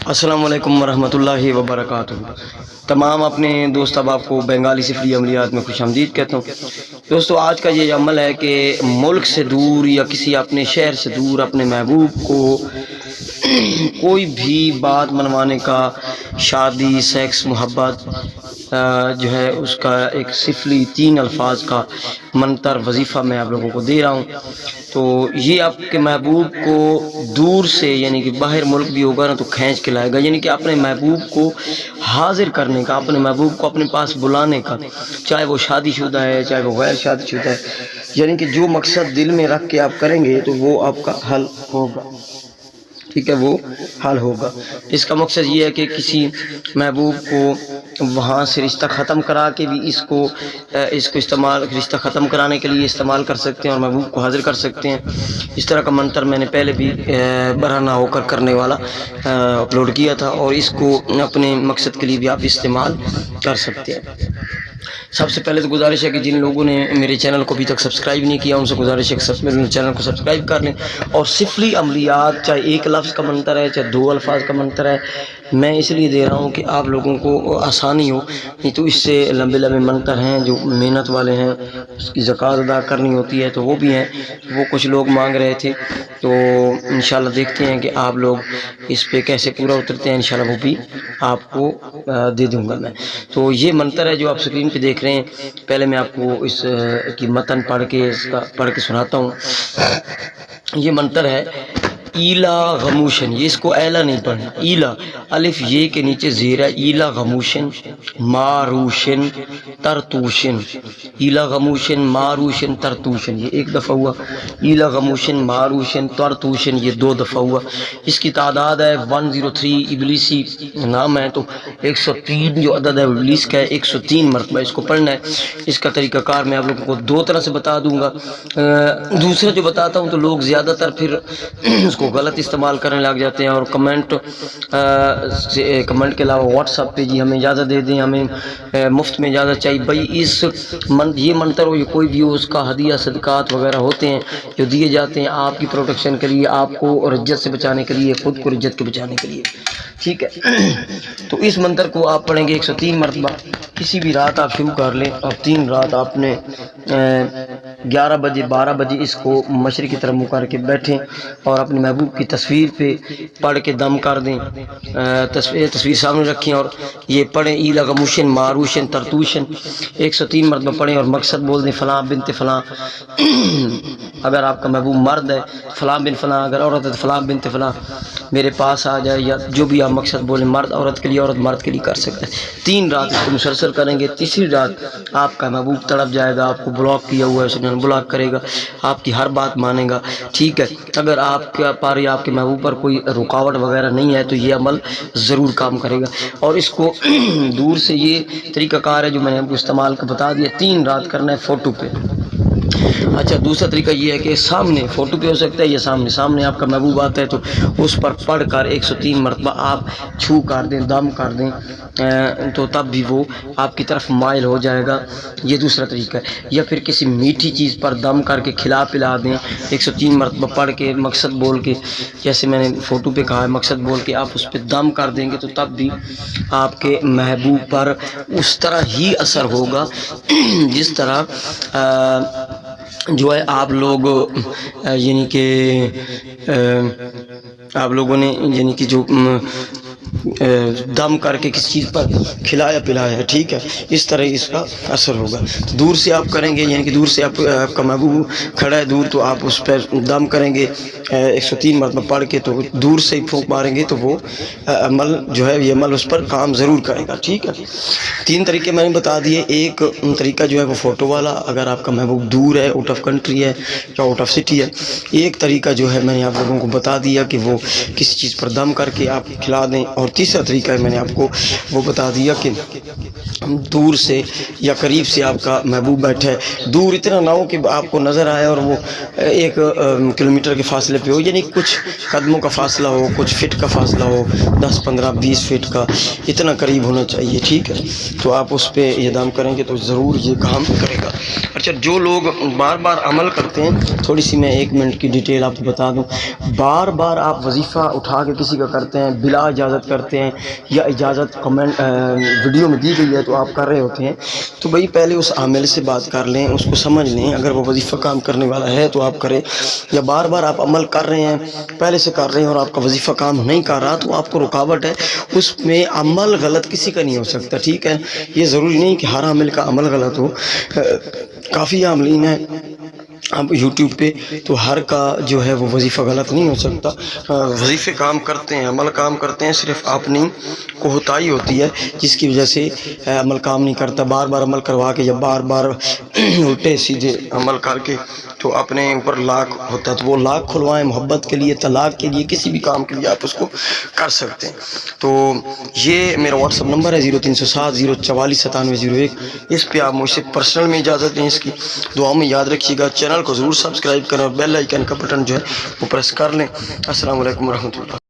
السلام علیکم ورحمۃ اللہ وبرکاتہ۔ تمام اپنے دوست احباب کو بنگالی سفری عملیات میں خوش آمدید کہتا ہوں۔ دوستو، آج کا یہ عمل ہے کہ ملک سے دور یا کسی اپنے شہر سے دور اپنے محبوب کو کوئی بھی بات منوانے کا، شادی، سیکس، محبت جو ہے اس کا ایک سفلی 3 الفاظ کا منتر وظیفہ میں آپ لوگوں کو دے رہا ہوں۔ تو یہ آپ کے محبوب کو دور سے، یعنی کہ باہر ملک بھی ہوگا نا تو کھینچ کے لائے گا، یعنی کہ اپنے محبوب کو حاضر کرنے کا، اپنے محبوب کو اپنے پاس بلانے کا، چاہے وہ شادی شدہ ہے چاہے وہ غیر شادی شدہ ہے، یعنی کہ جو مقصد دل میں رکھ کے آپ کریں گے تو وہ آپ کا حل ہوگا، ٹھیک ہے، وہ حل ہوگا۔ اس کا مقصد یہ ہے کہ کسی محبوب کو وہاں سے رشتہ ختم کرا کے بھی اس کو استعمال، رشتہ ختم کرانے کے لیے استعمال کر سکتے ہیں اور محبوب کو حاضر کر سکتے ہیں۔ اس طرح کا منتر میں نے پہلے بھی برہنہ ہو کر کرنے والا اپلوڈ کیا تھا، اور اس کو اپنے مقصد کے لیے بھی آپ استعمال کر سکتے ہیں۔ سب سے پہلے تو گزارش ہے کہ جن لوگوں نے میرے چینل کو ابھی تک سبسکرائب نہیں کیا، ان سے گزارش ہے کہ میرے چینل کو سبسکرائب کر لیں، اور سفلی عملیات چاہے ایک لفظ کا منتر ہے چاہے 2 الفاظ کا منتر ہے، میں اس لیے دے رہا ہوں کہ آپ لوگوں کو آسانی ہو، نہیں تو اس سے لمبے لمبے منتر ہیں جو محنت والے ہیں، اس کی زکوٰۃ ادا کرنی ہوتی ہے تو وہ بھی ہیں، وہ کچھ لوگ مانگ رہے تھے، تو انشاءاللہ دیکھتے ہیں کہ آپ لوگ اس پہ کیسے پورا اترتے ہیں، انشاءاللہ وہ بھی آپ کو دے دوں گا میں۔ تو یہ منتر ہے جو آپ اسکرین پہ دیکھ رہے ہیں، پہلے میں آپ کو اس کی متن پڑھ کے سناتا ہوں۔ یہ منتر ہے ایلا غموشن، یہ اس کو ایلا نہیں پڑھنا، ایلا، الف یہ کے نیچے زیر ہے، ایلا غموشن ماروشن ترتوشن، ایلا غموشن ماروشن ترتوشن، یہ 1 دفعہ ہوا، ایلا غموشن ماروشن ترتوشن یہ 2 دفعہ ہوا۔ اس کی تعداد ہے 103، ابلیسی نام ہے تو 103 جو عدد ہے ابلیس کا ہے، 103 مرتبہ اس کو پڑھنا ہے۔ اس کا طریقہ کار میں آپ لوگوں کو 2 طرح سے بتا دوں گا، دوسرا جو بتاتا ہوں تو لوگ زیادہ تر پھر اس کو غلط استعمال کرنے لگ جاتے ہیں، اور کمنٹ کے علاوہ واٹس ایپ پہ جی ہمیں اجازت دے دیں، ہمیں مفت میں اجازت چاہیے۔ بھائی یہ منتر ہو یا کوئی بھی ہو، اس کا ہدیہ صدقات وغیرہ ہوتے ہیں جو دیے جاتے ہیں آپ کی پروٹیکشن کے لیے، آپ کو رجت سے بچانے کے لیے، خود کو رجت کے بچانے کے لیے، ٹھیک ہے۔ تو اس منتر کو آپ پڑھیں گے 103 مرتبہ، کسی بھی رات آپ شروع کر لیں، اور 3 رات آپ نے 11 بجے 12 بجے اس کو مشرق کی طرف منہ کر کے بیٹھیں، اور اپنے محبوب کی تصویر پہ پڑھ کے دم کر دیں، تصویر سامنے رکھیں اور یہ پڑھیں ایلا غموشن ماروشن ترتوشن 103 مرتبہ پڑھیں، اور مقصد بول دیں فلاں بنت فلاں، اگر آپ کا محبوب مرد ہے فلاں بن فلاں، اگر عورت ہے تو فلاں بنت فلاں میرے پاس آ جائے، یا جو بھی آپ مقصد بولیں، مرد عورت کے لیے، عورت مرد کے لیے کر سکتے ہیں۔ 3 رات اس کو مسلسل کریں گے، تیسری رات آپ کا محبوب تڑپ جائے گا، آپ کو بلاک کیا ہوا ہے اسے بلاک کرے گا، آپ کی ہر بات مانے گا، ٹھیک ہے۔ اگر آپ کے محبوب پر کوئی رکاوٹ وغیرہ نہیں ہے تو یہ عمل ضرور کام کرے گا۔ اور اس کو دور سے یہ طریقہ کار ہے جو میں نے آپ کو استعمال کا بتا دیا، 3 رات کرنا ہے فوٹو پہ۔ اچھا، دوسرا طریقہ یہ ہے کہ سامنے فوٹو پہ ہو سکتا ہے، یا سامنے آپ کا محبوب آتا ہے تو اس پر پڑھ کر 103 مرتبہ آپ چھو کر دیں، دم کر دیں، تو تب بھی وہ آپ کی طرف مائل ہو جائے گا، یہ دوسرا طریقہ ہے۔ یا پھر کسی میٹھی چیز پر دم کر کے کھلا پلا دیں، 103 مرتبہ پڑھ کے مقصد بول کے، جیسے میں نے فوٹو پہ کہا ہے، مقصد بول کے آپ اس پہ دم کر دیں گے تو تب بھی آپ کے محبوب پر اس طرح ہی اثر ہوگا جس طرح جو ہے آپ لوگ یعنی کہ آپ لوگوں نے یعنی کہ جو دم کر کے کسی چیز پر کھلایا پلایا ہے، ٹھیک ہے، اس طرح اس کا اثر ہوگا۔ دور سے آپ کریں گے، یعنی کہ دور سے آپ کا محبوب کھڑا ہے دور، تو آپ اس پر دم کریں گے 103 مرتبہ پڑھ کے، تو دور سے ہی پھونک ماریں گے تو وہ عمل جو ہے، یہ عمل اس پر کام ضرور کرے گا، ٹھیک ہے۔ 3 طریقے میں نے بتا دیے۔ ایک طریقہ جو ہے وہ فوٹو والا، اگر آپ کا محبوب دور ہے، آؤٹ آف کنٹری ہے یا آؤٹ آف سٹی ہے۔ ایک طریقہ جو ہے میں نے آپ لوگوں کو بتا دیا کہ وہ کسی چیز پر دم کر کے آپ کھلا دیں، اور تیسرا طریقہ ہے میں نے آپ کو وہ بتا دیا کہ دور سے یا قریب سے آپ کا محبوب بیٹھا ہے، دور اتنا نہ ہو کہ آپ کو نظر آئے اور وہ 1 کلومیٹر کے فاصلے پہ ہو، یعنی کچھ قدموں کا فاصلہ ہو، کچھ فٹ کا فاصلہ ہو، 10 15 20 فٹ کا، اتنا قریب ہونا چاہیے، ٹھیک ہے۔ تو آپ اس پہ یہ دم کریں گے تو ضرور یہ کام کرے گا۔ اچھا، جو لوگ بار بار عمل کرتے ہیں، تھوڑی سی میں 1 منٹ کی ڈیٹیل آپ کو بتا دوں، بار بار آپ وظیفہ اٹھا کے کسی کا کرتے ہیں بلا اجازت کا کرتے ہیں یا اجازت کمنٹ ویڈیو میں دی گئی ہے تو آپ کر رہے ہوتے ہیں، تو بھائی پہلے اس عامل سے بات کر لیں، اس کو سمجھ لیں، اگر وہ وظیفہ کام کرنے والا ہے تو آپ کریں، یا بار بار آپ عمل کر رہے ہیں، پہلے سے کر رہے ہیں اور آپ کا وظیفہ کام نہیں کر رہا تو آپ کو رکاوٹ ہے، اس میں عمل غلط کسی کا نہیں ہو سکتا، ٹھیک ہے؟ یہ ضروری نہیں کہ ہر عامل کا عمل غلط ہو، کافی عاملین ہیں اب یوٹیوب پہ، تو ہر کا جو ہے وہ وظیفہ غلط نہیں ہو سکتا، وظیفے کام کرتے ہیں، عمل کام کرتے ہیں، صرف اپنی کوتاہی ہوتی ہے جس کی وجہ سے عمل کام نہیں کرتا، بار بار عمل کروا کے یا بار بار الٹے سیدھے عمل کر کے تو اپنے اوپر لاک ہوتا ہے، تو وہ لاک کھلوائیں، محبت کے لیے، طلاق کے لیے، کسی بھی کام کے لیے آپ اس کو کر سکتے ہیں۔ تو یہ میرا واٹس ایپ نمبر ہے 0307 044 9701، اس پہ آپ مجھ سے پرسنل میں اجازت لیں، اس کی دعاؤں میں یاد رکھیے گا، چینل کو ضرور سبسکرائب کریں اور بیل آئیکن کا بٹن جو ہے وہ پریس کر لیں۔ السلام علیکم ورحمۃ اللہ۔